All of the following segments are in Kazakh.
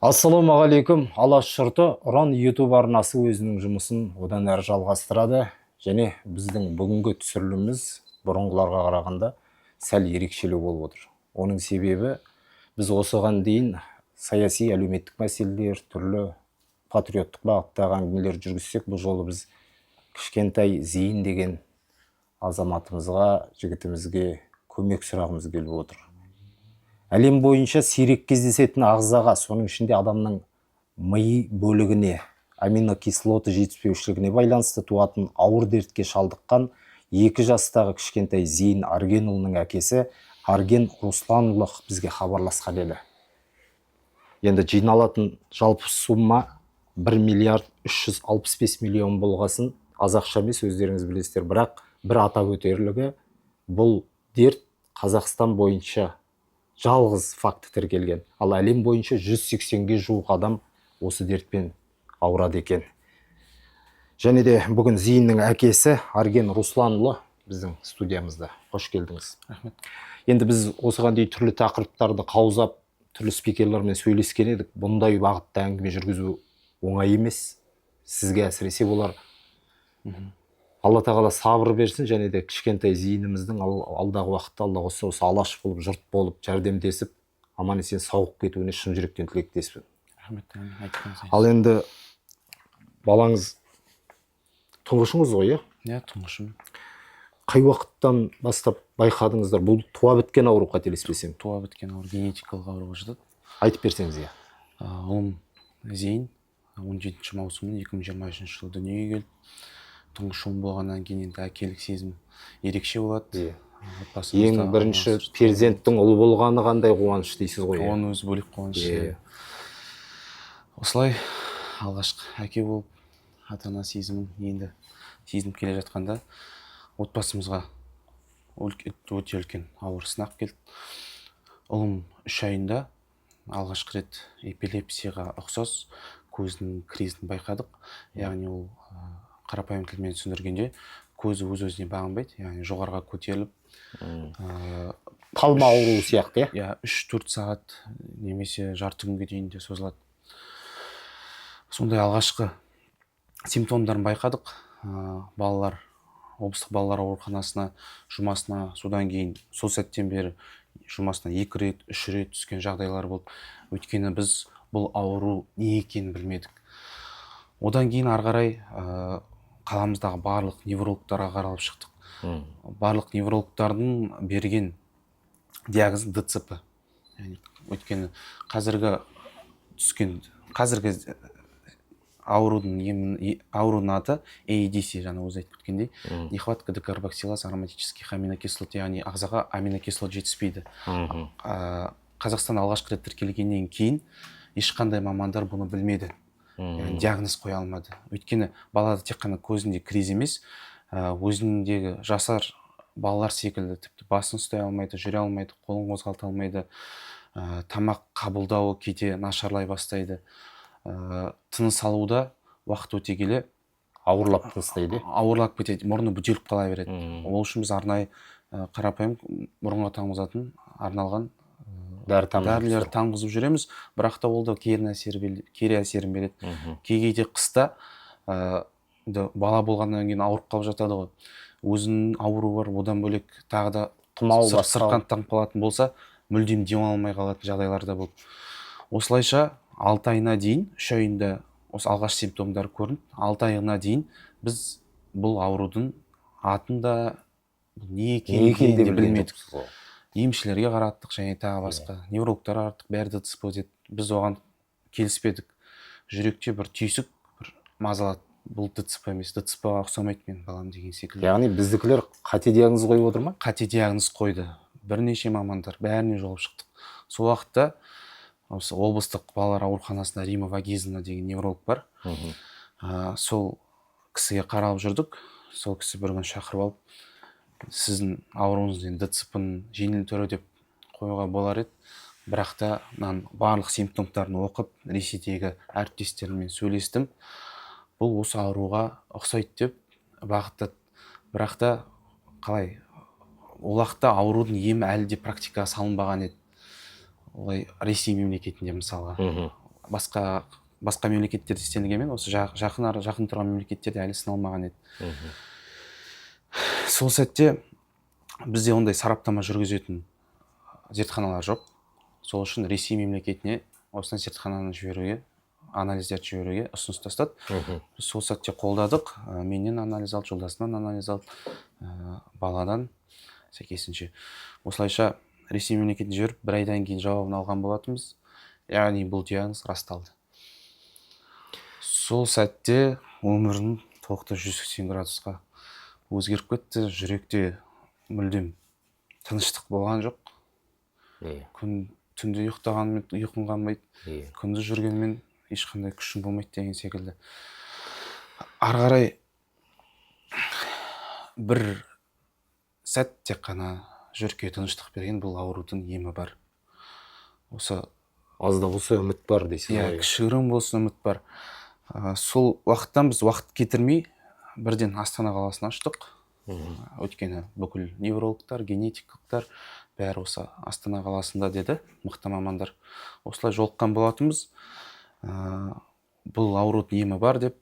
Ассалаумағалейкум. Алаш жұрты, Ұран YouTube арнасы өзінің жұмысын одан әрі жалғастырады. Және біздің бүгінгі түсіріліміміз бұрынғыларға қарағанда сәл ерекшелеу болып отыр. Оның себебі біз осыған дейін саяси, әлеуметтік мәселелер, түрлі патриоттық бағыттағы әңгімелер жүргізсек, бұл жолы біз кішкентай Зейін деген азаматымызға, жігітімізге көмек сұрағымыз келіп отыр. Әлем бойынша сирек кездесетін ағзаға, соның ішінде адамның ми бөлігіне, аминокислоты жетіспеушілігіне байланысты туатын ауыр дертке шалдыққан 2 жастағы кішкентай Зейін Аргенұлының әкесі Арген Русланұлы бізге хабарласқан еді. Енді жиналатын жалпы сумма 1 миллиард 365 миллион болғасын, аз ақша емес, өздеріңіз білесіздер, бірақ бір атап өтерлігі, бұл дерт Қазақстан бойынша жалғыз факті тіркелген. Ал әлем бойынша 180-ге жуық адам осы дертпен ауырады екен. Және де бүгін Зейіннің әкесі Арген Русланұлы біздің студиямызда. Қош келдіңіз. Рахмет. Енді біз осыған дейін түрлі тақырыптарды қаузап, түрлі спикерлермен сөйлескен едік. Бұндай бағытта әңгіме жүргізу оңай емес. Сізге әсіресе болар. Алла тағала сабыр берсін, және де кішкентай Зейініміздің алдағы уақытта Алла осы алаш болып, жұрт болып, жәрдемдесіп, аман есен сауығып кетуіне шын жүректен тілектеспін. Рахмет, айтқаныңыз. Ал енді балаңыз тұңғышыңыз ғой, иә? Тұңғышым. Қай уақыттан бастап байқадыңыздар? Бұл туа біткен ауру, қателеспесем. Туа біткен ауру, генетикалық ауруға жатады. Айтып берсеңіз. Ұлым Зейін 17 маусымда 2023 жылы дүниеге келді. Тұңғыш ұлым болғаннан кейін енді әкелік сезім ерекше болады. Ең бірінші перзенттің ұлы болғаны қандай қуаныш дейсіз ғой? Оның өзі бөлек қуаныш. Осылай алғашқы әке болып, ата-ана сезімін енді сезініп келе жатқанда отбасымызға өте үлкен ауыр сынақ келді. Ұлым 3 айында алғашқы рет эпилепсияға ұқсас көзінің кризін байқадық. Яғни ол қарапайым тілмен түсіндіргенде көзі өз-өзіне бағынбайды, яғни жоғарға көтеріліп, талма ауруы сияқты, 3-4 сағат немесе жарты күнге дейін де созылады. Сондай алғашқы симптомдарын байқадық. Балалар, облыстық балалар ауруханасына жұмасына, содан кейін сол сәттен бері жұмасына 2 рет, 3 рет түскен жағдайлар болды. Өйткені біз бұл ауру не екенін білмедік. Одан кейін ары қарай қаламыздағы барлық неврологтарға қаралып шықтық. Барлық неврологтардың берген диагнозы ДЦП. Өйткені қазіргі аурудың аты AEDC, жаңа өзі айтып кеткендей, нехватка декарбоксилаз ароматических аминокислот, яғни ағзаға аминокислот жетіспейді. Қазақстан алғашқы рет тіркелгеннен кейін ешқандай мамандар бұны білмеді. Диагноз қоя алмады. Өйткені балада тек қана көзінде криз емес, өзіндегі жасар балалар секілді тіпті басын ұстай алмайды, жүре алмайды, қолын қозғалта алмайды, тамақ қабылдауы кейде нашарлай бастайды. Тыныс алуда уақыт өте келе ауырлап тастайды. Ауырлап кетеді, мұрны бүтеліп қала береді. Ол үшін біз арнайы қарапайым мұрынға таңғызатын арналған дәрілер таңғызып жүреміз, бірақ та ол да кері әсерін береді. Кейде қыста бала болғаннан кейін ауырып қалып жатады ғой. Өзінің ауру бар, одан бөлек тағы да сырқаттан таңып қалатын болса, мүлдем демалмай қалатын жағдайлар да болды. Осылайша 6 айына дейін, 3 айында осы алғаш симптомдар көрінді. 6 айына дейін біз бұл аурудың атын да не екенін де білмедік. Емшілерге қараттық, және тағы басқа неврологтар қараттық, бәрі ДЦП деді. Біз оған келіспедік. Жүректе бір түйсік, бір мазалады. Бұл ДЦП емес, ДЦП-ға ұқсамайды мен балам деген секілді. Яғни біздікілер қате диагноз қойып отыр ма? Қате диагноз қойды. Бірнеше мамандар, бәріне жолып шықтық. Сол уақытта осы облыстық балалар ауруханасында Рима Вагизовна деген невролог бар. Сол кісіге қаралып жүрдік. Сол кісі бір күн шақырып алып, сіздің ауруыңыздың ДЦП-ның жеңіл түрі деп қоюға болар еді. Бірақ та барлық симптомдарын оқып, Ресейдегі әріптестеріммен сөйлестім. Бұл осы ауруға ұқсайды деп бағытта, бірақ та қалай ол уақытта аурудың емі әлі де практикаға салынбаған еді. Олай Ресей мемлекетінде мысалға. Басқа мемлекеттерде істелгенмен осы жақын тұрған мемлекеттерде әлі сыналмаған еді. Сол сәтте бізде ондай сараптама жүргізетін зертханалар жоқ. Сол үшін Ресей мемлекетіне осындай зертхананы жіберуге, анализдерді жіберуге ұсыныс тастады. Сол сәтте қолдадық. Менен анализ алды, жолдасынан анализ алды, баладан сәйкесінше. Осылайша Ресей мемлекетіне жіберіп, бір айдан кейін жауабын алған болатынбыз. Яғни бұл диагноз расталды. Сол сәтте өмірім толықтай 180 градусқа өзгеріп кетті. Жүректе мүлдем тыныштық болған жоқ. Түнде ұйықтағанмен ұйқым қанбайды, күндіз жүргенмен ешқандай күшім болмайды деген секілді. Ары қарай бір сәт тек қана жүрекке тыныштық берген, бұл аурудың емі бар. Осы аз да болса үміт бар дейсіз. Кішігірім болсын үміт бар. Сол уақыттан біз уақыт кетірмей бірден Астана қаласына ұштық. Өйткені бүкіл неврологтар, генетиктер бәрі осы Астана қаласында деді, мықты мамандар. Осылай жолыққан болатынбыз. Бұл аурудың емі бар деп,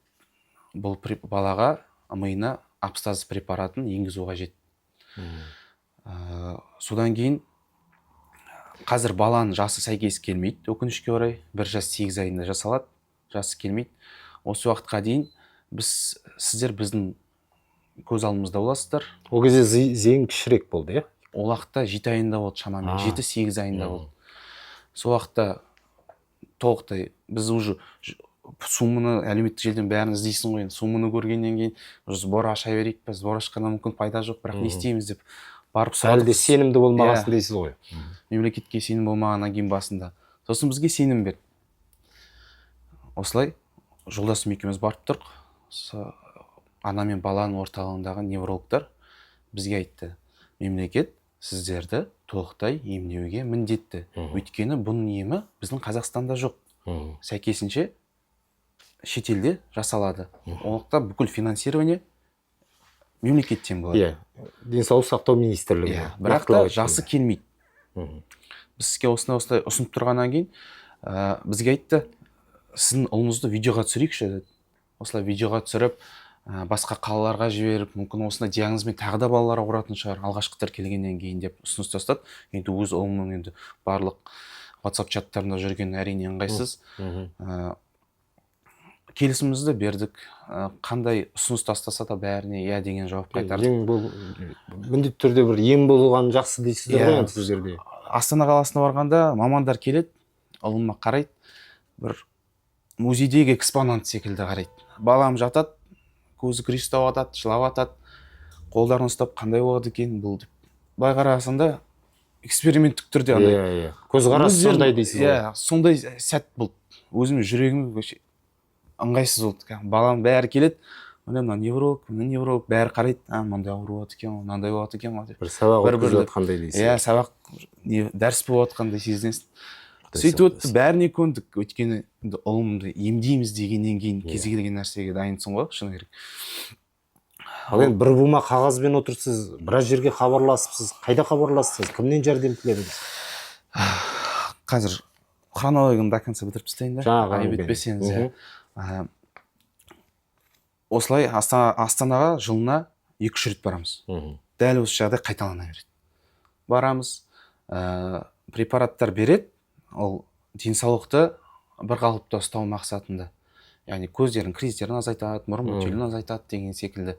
бұл балаға миына апстаз препаратын енгізу қажет. Содан кейін қазір баланың жасы сәйкес келмейді, өкінішке орай. 1 жас 8 айында жасалады, жасы келмейді. Осы уақытқа дейін сіздер біздің көз алдымызда боласыздар. Ол кезде зейін кішірек болды, иә? Ол уақытта 7 айында болды, шамамен 7-8 айында болды. Сол уақытта толықтай біз уже сумманы әлеуметтік желіден бәрін іздейсің ғой. Сумманы көргеннен кейін сбор аша берейік, біз сбор ашқаннан мүмкін пайда жоқ, бірақ не істейміз деп барып сұрадық. Әлде сенімді болмағасын дейсіз ғой. Мемлекетке сенім болмағаннан кейін басында. Сосын бізге сенім берді. Осылай жолдасым екеуміз барып тұрық. Ана мен баланың орталығындағы неврологтар бізге айтты: мемлекет сіздерді толықтай емдеуге міндетті. Өйткені бұның емі біздің Қазақстанда жоқ. Сәйкесінше шетелде жасалады. Олықта бүкіл финансирование мемлекеттен болады. Денсаулық сақтау министрлігі. Бірақ та жасы келмейді. Бізге осылай ұсынып тұрғаннан кейін бізге айтты: сіздің ұлыңызды видеоға түсірейікші деді. Осылай видеоға түсіріп, басқа қалаларға жіберіп, мүмкін осындай диагнозбен тағы да балалар ауыратын шығар, алғашқы келгеннен кейін деп ұсыныс тастады. Енді өз ұлымның енді барлық WhatsApp чаттарында жүрген әрине ыңғайсыз. Келісімімізді бердік. Қандай ұсыныс тастаса да бәріне иә деген жауап қайтардық. Міндетті түрде бір ем болған жақсы дейсіздер ғой сіздерде. Астана қаласына барғанда мамандар келеді, ұлыма қарайды, бір музейдегі экспонат секілді қарайды. Балам жатады, көзі күрестеп атады, жылап атады, қолдарын ұстап қандай болады екен бұл деп. Былай қарасаңда эксперименттік түрде андай. Көзқарас сондай дейсіз ғой. Сондай сәт болды. Өзім жүрегім ыңғайсыз болды. Балам бәрі келеді, мына невролог бәрі қарайды, мынандай ауру болады екен, мынандай болады екен деп. Бір сабақ өткізіп жатқандай дейсіз. Сабақ, дәріс болып жатқандай сезінесің. Сөйтіп өтті, бәріне көндік. Өйткені ұлымды емдейміз дегеннен кейін кез келген нәрсеге дайынсың ғой, шыны керек. Ал енді бір бума қағазбен отырсыз, біраз жерге хабарласыпсыз. Қайда хабарластыңыз? Кімнен жәрдем тіледіңіз? Қазір хронологияны до конца бітіріп тастайын да. Айып етпесеңіз. Осылай Астанаға жылына 2-3 рет барамыз. Дәл осы жағдай қайталана береді. Барамыз, препараттар береді. Ол денсаулықты бір қалыпта ұстау мақсатында. Яғни көздердің кризистерін азайтады, мұрын өтелін азайтады деген секілді.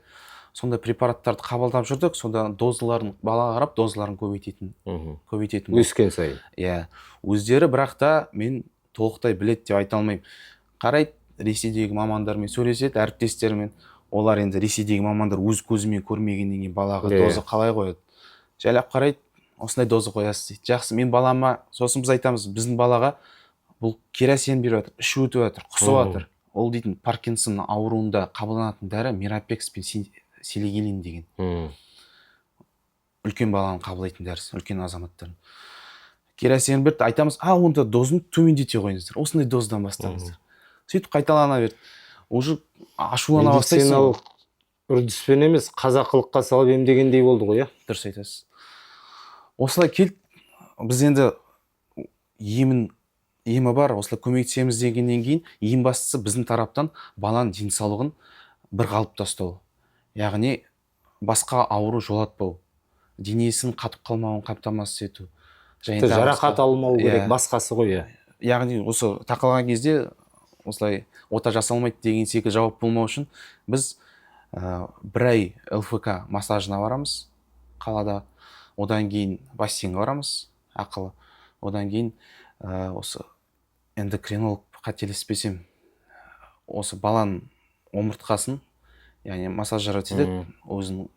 Сондай препараттарды қабылдап жүрдік. Сонда дозаларын балаға қарап, дозаларын көбейтетін. Өскен сайын. Өздері бірақ та мен толықтай білет деп айта алмаймын. Қарайды, Ресейдегі мамандармен сөйлеседі, әріптестермен. Олар енді Ресейдегі мамандар өз көзімен көрмегеннен кейін балаға доза қалай қояды. Жайлап қарайды, осындай доза қоясыз дейді. Жақсы, мен балама, сосын біз айтамыз, біздің балаға бұл керосин беріп жатыр, іші өтіп жатыр, құсып жатыр. Ол дейтін Паркинсон ауруында қабылданатын дәрі Мирапекс пен Селигилин деген. Үлкен баланы қабылдайтын дәрісі, үлкен азаматтардың. Керосин берді, айтамыз, онда дозын төмендете қойыңыздар. Осындай доздан бастаңыздар. Сөйтіп қайталана берді. Уже ашулана бастайсың. үрдіспен емес қазақылыққа салып емдегендей болды ғой, иә? Дұрыс айтасыз. Осылай келіп, біз енді емі бар, осылай көмектесеміз дегеннен кейін, ең бастысы біздің тараптан баланың денсаулығын бір қалыпта ұстау. Яғни басқа ауру жолатпау, денесін қатып қалмауын қамтамасыз ету. Жарақат алмау керек, басқасы ғой. Яғни осы тақалған кезде осылай ота жасалмайды деген секілді жауап болмау үшін біз бір ай ЛФК массажына барамыз қалада, одан кейін бассейнге барамыз ақылы, одан кейін осы эндокринолог, қателеспесем, осы баланың омыртқасын, яғни массажировать етеді, өзінің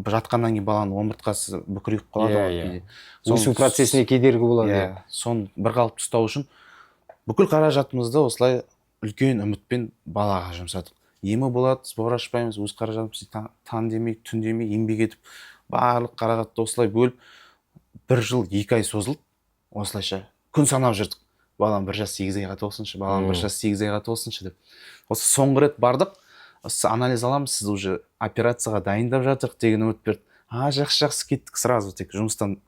жатқаннан кейін баланың омыртқасы бүкірейіп қалады. Өсу процесіне кедергі болады. Соны бір қалыпты ұстау үшін бүкіл қаражатымызды осылай үлкен үмітпен балаға жұмсадық. Емі болады, сбор ашпаймыз, өз қаражатымызды таң демей, түн демей еңбек етіп, барлық қаражатты осылай бөліп, 1 жыл 2 ай созылып, осылайша күн санап жүрдік. Балам 1 жас 8 айға толсыншы, балам 1 жас 8 айға толсыншы деп. Осы соңғы рет бардық, анализ аламыз, сіз уже операцияға дайындап жатырық деген үміт берді. Жақсы кеттік, сразу тек жұмыстан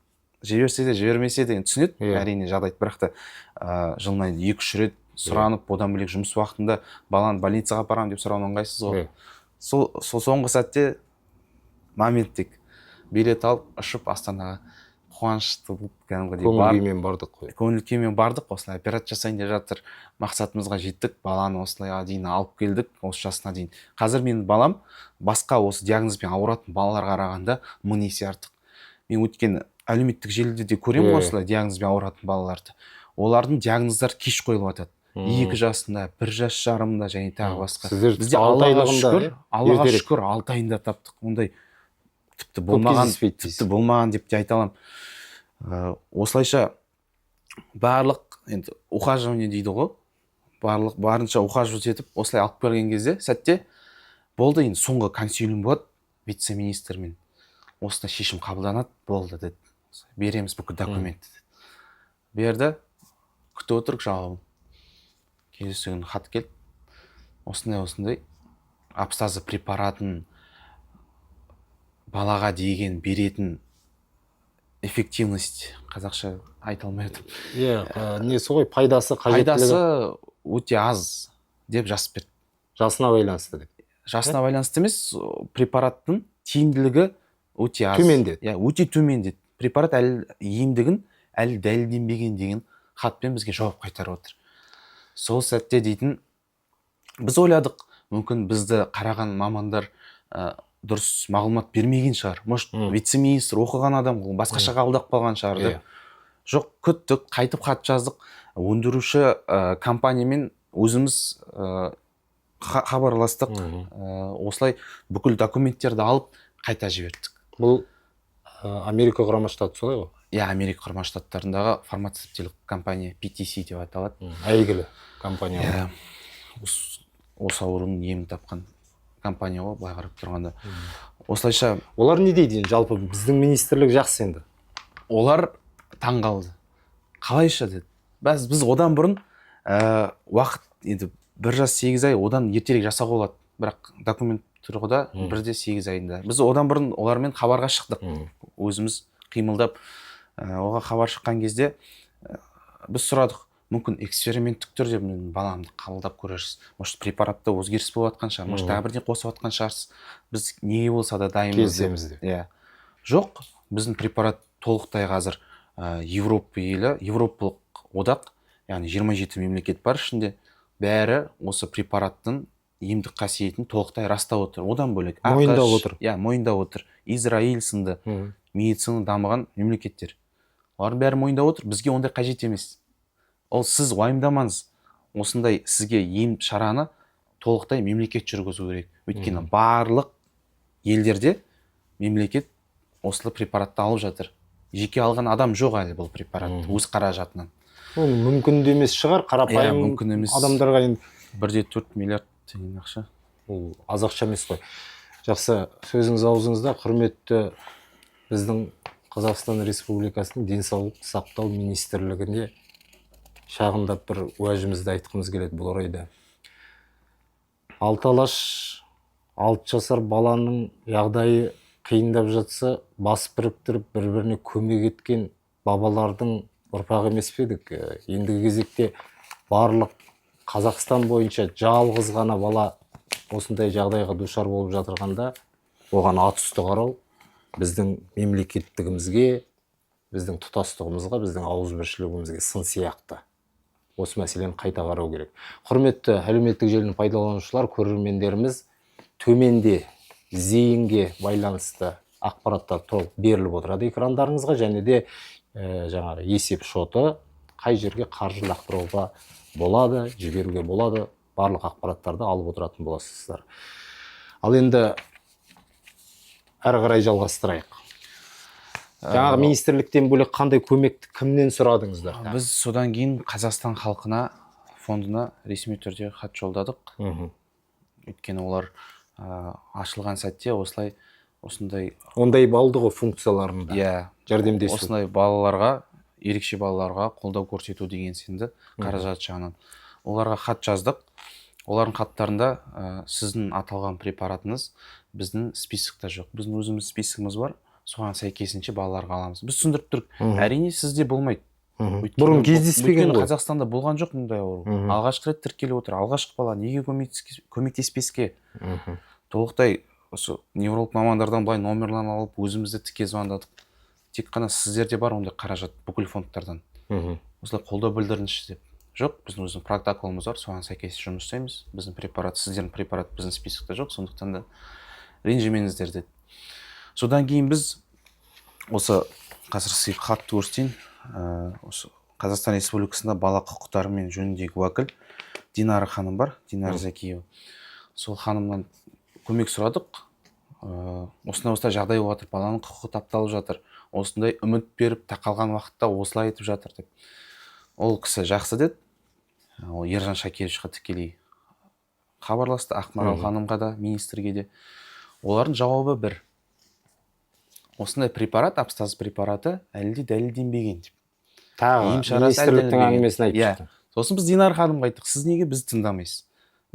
жіберсе де жібермесе де түсінеді, әрине жағдайды, бірақ та жылына 2-3 рет сұранып, одан бөлек жұмыс уақытында баланы больницаға апарамын деп сұрауын ыңғайсыз ғой. Сол соңғы сәтте момент тек билет алып ұшып Астанаға қуанышты болып, көңіл күймен бардық, осылай операция жасайын деп жатыр, мақсатымызға жеттік, баланы осылай дейін алып келдік, осы жасына дейін. Қазір менің балам басқа осы диагнозбен ауыратын балаларға қарағанда 1000 есе артық. Мен өткен әлеуметтік желіде де көремін осылай диагнозбен ауыратын балаларды. Олардың диагноздары кеш қойылып жатады. 2 жасында, 1 жас жарымда және тағы басқа. Бізде Аллаға шүкір 6 айында таптық. Ондай тіпті болмаған деп те айта аламын. Осылайша барлық енді ухаживание дейді ғой, барынша ухаживать етіп, осылай алып келген кезде сәтте болды, енді соңғы консилиум болады вице-министрмен. Осындай шешім қабылданады, болды деді. Береміз бүкіл документті деді. Берді, күтіп отырық жауабын. Келесі күні хат келді. Осындай апстазы препаратын балаға деген беретін эффективность, қазақша айта алмайдым. Несі ғой, пайдасы, қажеттілігі? Пайдасы өте аз деп жазып берді. Жасына байланысты деп. Жасына байланысты емес, препараттың тиімділігі өте аз. Төмен деді. Өте төмен деді. Препарат емдігін әлі дәлелденбеген деген хатпен бізге жауап қайтарып отыр. Сол сәтте дейтін, біз ойладық, мүмкін бізді қараған мамандар дұрыс мағлұмат бермеген шығар. Может, вице-министр оқыған адам, басқаша қабылдап қалған шығар деп. Жоқ, күттік, қайтып хат жаздық. Өндіруші компаниямен өзіміз хабарластық. Осылай бүкіл документтерді алып қайта жібердік. Бұл Америка құрама штаты солай ғой? Америка құрама штаттарындағы фармацевтикалық компания PTC деп аталады. Әйгілі компания. Осы аурудың емін тапқан компания ғой, былай қарап тұрғанда. Осылайша олар не дейді? Жалпы біздің министрлік жақсы енді. Олар таң қалды. Қалайша деді. Біз одан бұрын уақыт енді 1 жас 8 ай одан ертерек жасауға болады. Бірақ документ тұрғыда 1-де 8 айында. Біз одан бұрын олармен хабарға шықтық. Өзіміз қимылдап, оға хабар шыққан кезде біз сұрадық. Мүмкін эксперименттік түрде баламды қабылдап көрерсіз. Может, препаратта өзгеріс болып жатқан шығар, может, тағы бірден қосып жатқан шығарсыз. Біз неге болса да дайынбыз деп. Жоқ, біздің препарат толықтай қазір Европалық одақ, яғни 27 мемлекет бар ішінде, бәрі осы препараттың емдік қасиетін толықтай растап отыр. Одан бөлек мойындап отыр. Мойындап отыр. Израиль сынды медицина дамыған мемлекеттер. Олар бәрі мойындап отыр. Бізге ондай қажет емес. Ол сіз уайымдамаңыз. Осындай сізге ем шараны толықтай мемлекет жүргізу керек. Өйткені барлық елдерде мемлекет осылы препаратты алып жатыр. Жеке алған адам жоқ әлі бұл препаратты өз қаражатынан. Ол мүмкін де емес шығар, қарапайым адамдарға енді 1,4 миллиард теңге ақша. Ол аз ақша емес қой. Жақсы, сөзіңіз аузыңызда. Құрметті біздің Қазақстан Республикасының денсаулық сақтау министрлігіне шағындап бір уәжімізді айтқымыз келеді бұл орайда. 6 жасар баланың жағдайы қиындап жатса, бас біріктіріп, бір-біріне көмек еткен бабалардың ұрпағы емес пе едік? Ендігі кезекте барлық Қазақстан бойынша жалғыз ғана бала осындай жағдайға душар болып жатырғанда, оған атүсті қарау біздің мемлекеттігімізге, біздің тұтастығымызға, біздің ауызбіршілігімізге сын сияқты. Осы мәселені қайта қарау керек. Құрметті әлеуметтік желінің пайдаланушылар, көрермендеріміз, төменде зейінге байланысты ақпараттар толық беріліп отырады экрандарыңызға, және де жаңағы есеп шоты, қай жерге қаржы лақтыруға болады, жіберуге болады, барлық ақпараттарды алып отыратын боласыздар. Ал енді әрі қарай жалғастырайық. Жаңағы министрліктен бөлек қандай көмекті кімнен сұрадыңыздар? Біз содан кейін Қазақстан халқына фондына ресми түрде хат жолдадық. Өйткені олар ашылған сәтте осындай ондай балды ғой функцияларында. Жәрдемдесу. Осындай балаларға, ерекше балаларға қолдау көрсету деген сенді қаражат жағынан. Оларға хат жаздық. Олардың хаттарында сіздің аталған препаратыңыз біздің списокта жоқ. Біздің өзіміз списогымыз бар. Соған сәйкесінше балаларға аламыз. Біз түсіндіріп тұрып, әрине сізде болмайды. Бұрын кездеспеген ғой. Қазақстанда болған жоқ мұндай ауру. Алғашқы рет тіркеліп отыр. Алғашқы бала неге көмектеспеске? Толықтай осы невролог мамандардан былай номерларын алып, өзімізді тіке звондадық. Тек қана сіздерде бар ондай қаражат бүкіл фондтардан. Осылай қолдау білдіріңізші деп. Жоқ, біздің өзінің протоколымыз бар, соған сәйкес жұмыс жасаймыз. Біздің препарат, сіздердің препарат біздің списокта жоқ, сондықтан да ренжімеңіздер деді. Содан кейін біз осы қазір сізге хатты көрсетейін. Осы Қазақстан Республикасында бала құқықтары мен жөніндегі уәкіл Динара ханым бар, Динара Зәкиева. Сол ханымнан көмек сұрадық. Осындай жағдай болып жатыр, баланың құқығы тапталып жатыр. Осындай үміт беріп, тақалған уақытта осылай айтып жатыр деп. Ол кісі жақсы деді. Ол Ержан Шакировичқа тікелей хабарласты, Ақмарал ханымға да, министрге де. Олардың жауабы бір. Осындай препарат, абстаз препараты әлі дәлелденбеген деп. Тағы министрліктің әңгімесін айтып шықты. Сосын біз Динар ханымға айттық, сіз неге бізді тыңдамайсыз?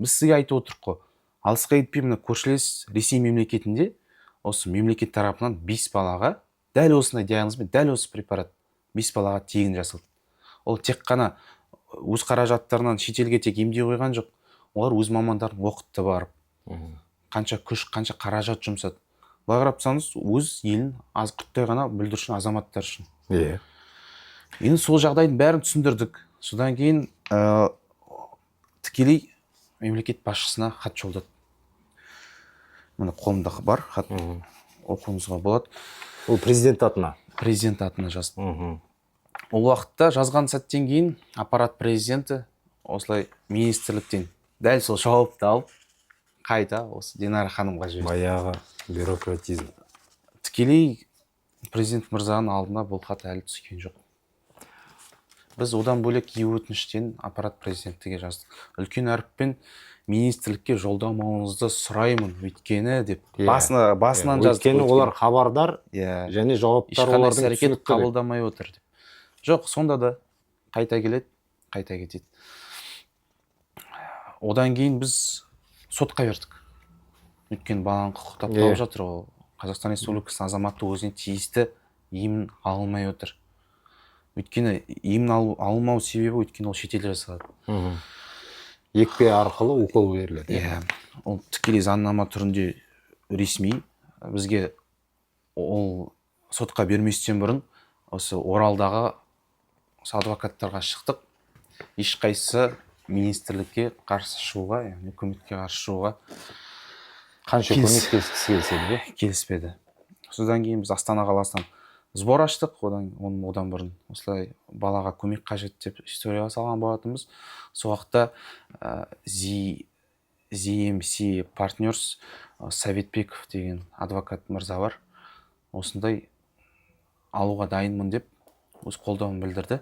Біз сізге айтып отырық қой. Алысқа кетпей, мына көршілес Ресей мемлекетінде осы мемлекет тарапынан 5 балаға дәл осындай диагнозбен, дәл осы препарат 5 балаға тегін жасалды. Ол тек қана өз қаражаттарынан шетелге тек емдей қойған жоқ. Олар өз мамандарын оқытты барып. Қанша күш, қанша қаражат жұмсады. Былай қарап тұрсаңыз, өз елін аз құттай ғана бүлдіршін азаматтар үшін. Енді сол жағдайдың бәрін түсіндірдік. Содан кейін тікелей мемлекет басшысына хат жолдады. Міне қолымда бар хат, оқуыңызға болады. Ол президент атына? Президент атына жазды. Ол уақытта жазған сәттен кейін аппарат президенті осылай министрліктен дәл сол жауапты алып, қайта осы Динара ханымға жіберді. Баяғы бюрократизм. Тікелей президент мырзаның алдына бұл хат әлі түскен жоқ. Біз одан бөлек өтініштен аппарат президентіге жаздық. Үлкен әріппен министрлікке жолдамауыңызды сұраймын, өйткені деп басынан жаздық. Өйткені олар хабардар, және жауаптар олардың әрекет қабылдамай отыр деп. Жоқ, сонда да қайта келеді, қайта кетеді. Одан кейін біз сотқа бердік. Өйткені баланың құқығы тапталып жатыр. Ол Қазақстан Республикасының азаматы өзіне тиісті емін алмай отыр. Өйткені емін алмау себебі өйткені ол шетелде жасалады. Екпе арқылы укол беріледі. Ол тікелей заңнама түрінде ресми. Бізге ол сотқа берместен бұрын осы Оралдағы адвокаттарға шықтық. Ешқайсысы министрлікке қарсы шығуға, яғни үкіметке қарсы шығуға қанша көмектескісі келсе келіспеді. Содан кейін біз Астана қаласынан сбор аштық, одан бұрын осылай балаға көмек қажет деп историяға салған болатынбыз. Сол уақытта ZMC Partners Советбеков деген адвокат мырза бар. Осындай алуға дайынмын деп өз қолдауын білдірді.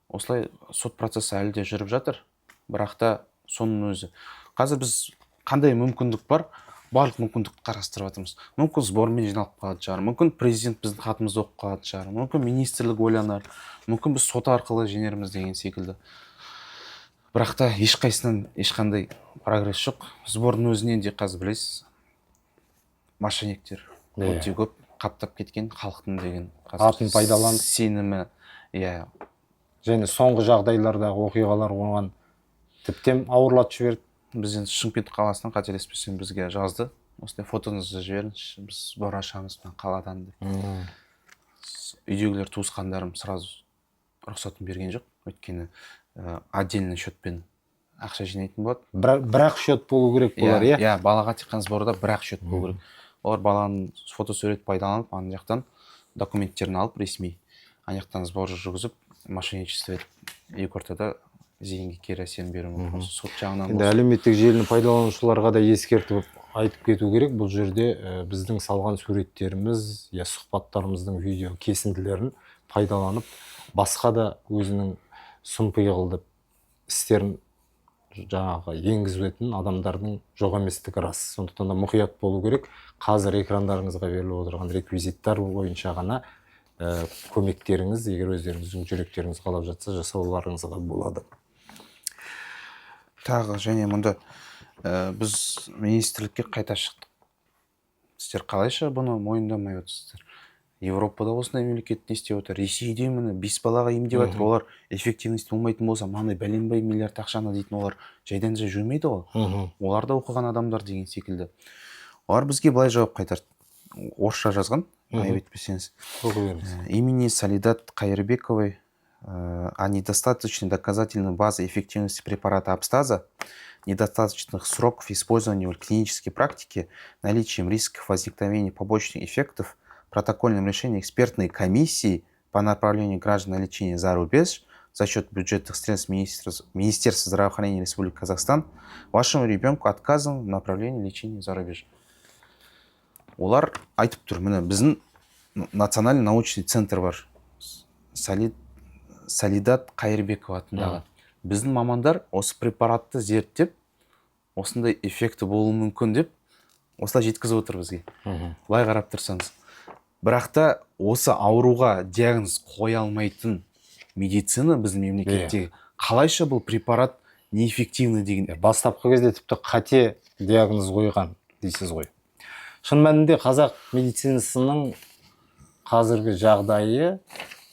Осылай сот процесі әлі де жүріп жатыр. Бірақ та соның өзі. Қазір біз қандай мүмкіндік бар? Барлық мүмкіндікті қарастырып жатырмыз. Мүмкін сбормен жиналып қалады шығар, мүмкін президент біздің хатымызды оқып қалады шығар, мүмкін министрлік ойланар, мүмкін біз сот арқылы жеңерміз деген секілді. Бірақ та ешқайсынан ешқандай прогресс жоқ. Сбордың өзінен де қазір білесіз, мошенниктер өте көп қаптап кеткен халықтың деген атын пайдаланып сенімі. Иә. Және соңғы жағдайлардағы оқиғалар оған тіптен ауырлатып жіберді. Біз енді Шымкент қаласынан қателеспесем бізге жазды. Осындай фотоңызды жіберіңізші, біз бора ашамыз қаладан деп. Үйдегілер туысқандарым сразу рұқсатын берген жоқ. Өйткені отдельный счетпен ақша жинайтын болады. Бірақ счет болу керек болар, иә? Иә, балаға тек қана сборда бірақ счет болу керек. Олар баланың фотосурет пайдаланып, ана жақтан документтерін алып ресми, ана жақтан сбор жүргізіп, мошенничество етіп, екі ортада зейінге кері әсерін беруі мүмкін. Сот жағынан. Енді әлеуметтік желіні пайдаланушыларға да ескертіп айтып кету керек. Бұл жерде біздің салған суреттеріміз, я сұхбаттарымыздың видео кесінділерін пайдаланып, басқа да өзінің сұмпиғылды істерін жаңағы енгізетін адамдардың жоқ еместігі рас. Сондықтан да мұқият болу керек. Қазір экрандарыңызға беріліп отырған реквизиттар бойынша ғана көмектеріңіз, егер өздеріңіздің жүректеріңіз қалап жатса, жасауларыңызға болады. Тағы және мұнда біз министрлікке қайта шықтық. Сіздер қалайша бұны мойындамай отырсыздар? Европада осындай мемлекет не істеп отыр? Ресейде міне 5 балаға емдеп жатыр. Олар эффективность болмайтын болса, мынандай бәленбай миллиард ақшаны дейтін олар жайдан жай жүрмейді ғой. Олар да оқыған адамдар деген секілді. Олар бізге былай жауап қайтарды. Орысша жазған, айып етпесеңіз. Имени Солидат Кайырбековой о недостаточной доказательной базы эффективности препарата Абстаза, недостаточных сроков использования в клинической практике, наличием рисков возникновения побочных эффектов, протокольном решении экспертной комиссии по направлению граждан на лечение за рубеж за счет бюджетных средств Министерства здравоохранения Республики Казахстан вашему ребенку отказано в направлении лечения за рубеж. Олар айтып тұр, міне біздің национальный научный центр бар. Солидат Кайырбекова атындағы. Біздің мамандар осы препаратты зерттеп, осындай эффекті болуы мүмкін деп, осылай жеткізіп отыр бізге. Былай қарап тұрсаңыз. Бірақ та осы ауруға диагноз қоя алмайтын медицина біздің мемлекеттегі қалайша бұл препарат неэффективный деген. Бастапқы кезде тіпті қате диагноз қойған дейсіз ғой. Шын мәнінде қазақ медицинасының қазіргі жағдайы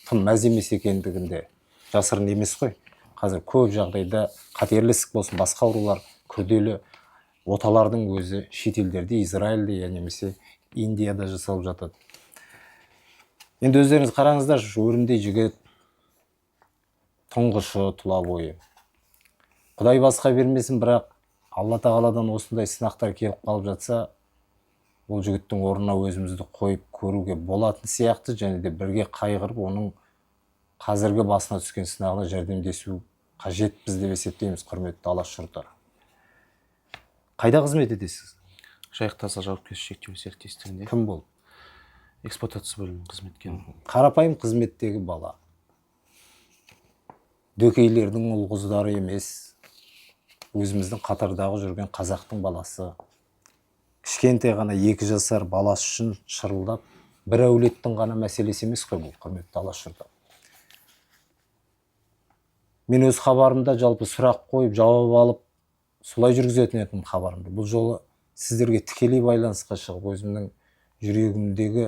тым мәз емес екендігінде жасырын емес қой. Қазір көп жағдайда қатерлі ісік болсын, басқа аурулар күрделі оталардың өзі шетелдерде, Израильде, немесе Индияда жасалып жатады. Енді өздеріңіз қараңыздар, өрімдей жігіт, тұңғышы тұла бойы. Құдай басқа бермесін, бірақ Алла тағаладан осындай сынақтар келіп қалып жатса, бұл жігіттің орнына өзімізді қойып көруге болатын сияқты, және де бірге қайғырып, оның қазіргі басына түскен сынағына жәрдемдесу қажетпіз деп есептейміз, құрметті алаш жұрты. Қайда қызмет етесіз? Жайық таза жауапкершілігі шектеулі серіктестігінде. Кім бол? Эксплуатация бөлімінің қызметкері. Қарапайым қызметтегі бала. Дөкейлердің ұл-қыздары емес, өзіміздің қатардағы жүрген қазақтың баласы. Кішкентай ғана 2 жасар баласы үшін шырылдап, бір әулеттің ғана мәселесі емес қой бұл, құрметті алаш жұрты. Мен өз хабарымда жалпы сұрақ қойып, жауап алып, солай жүргізетін едім хабарымды. Бұл жолы сіздерге тікелей байланысқа шығып, өзімнің жүрегімдегі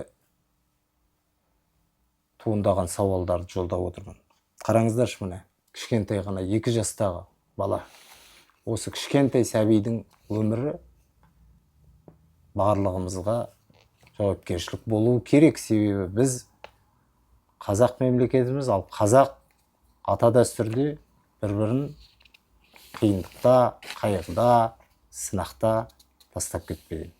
туындаған сауалдарды жолдап отырмын. Қараңыздаршы міне, кішкентай ғана 2 жастағы бала. Осы кішкентай сәбидің өмірі барлығымызға жауапкершілік болуы керек, себебі біз қазақ мемлекетіміз, ал қазақ ата дәстүрде бір-бірін қиындықта, қайғыда, сынақта тастап кетпеген.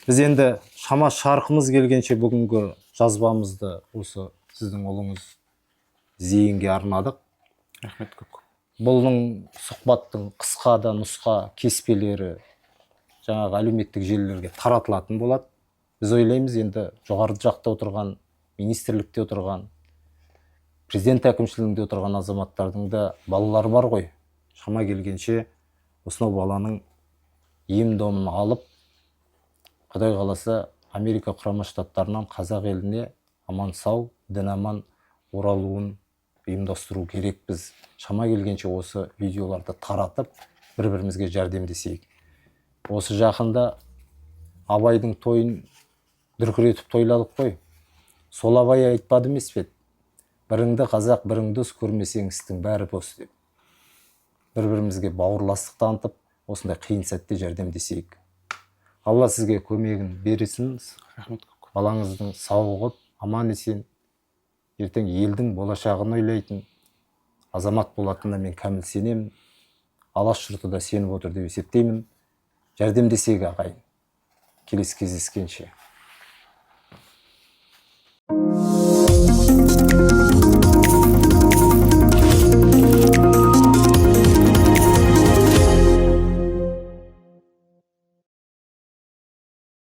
Біз енді шама шарқымыз келгенше бүгінгі жазбамызды осы сіздің ұлыңыз Зейінге арнадық. Рахмет көп. Бұның сұхбаттың қысқа да нұсқа кеспелері жаңағы әлеуметтік желілерге таратылатын болады. Біз ойлаймыз, енді жоғары жақта отырған, министрлікте отырған, президент әкімшілігінде отырған азаматтардың да балалары бар ғой. Шама келгенше осынау баланың ем-домын алып, Құдай қаласа Америка құрама штаттарынан қазақ еліне аман сау, дін аман оралуын ұйымдастыру керек. Біз шама келгенше осы видеоларды таратып, бір-бірімізге жәрдемдесейік. Осы жақында Абайдың тойын дүркіретіп тойладық қой. Сол Абай айтпады емес пе? Біріңді қазақ, бірің дос көрмесең істің бәрі бос деп. Бір-бірімізге бауырластық танытып, осындай қиын сәтте жәрдемдесейік. Алла сізге көмегін берсін. Рахмет. Балаңыздың сауығып, аман есен, ертең елдің болашағын ойлайтын азамат болатынына мен кәміл сенемін. Алаш жұрты да сеніп отыр деп есептеймін. Жәрдемдесейік ағайын. Келесі кездескенше.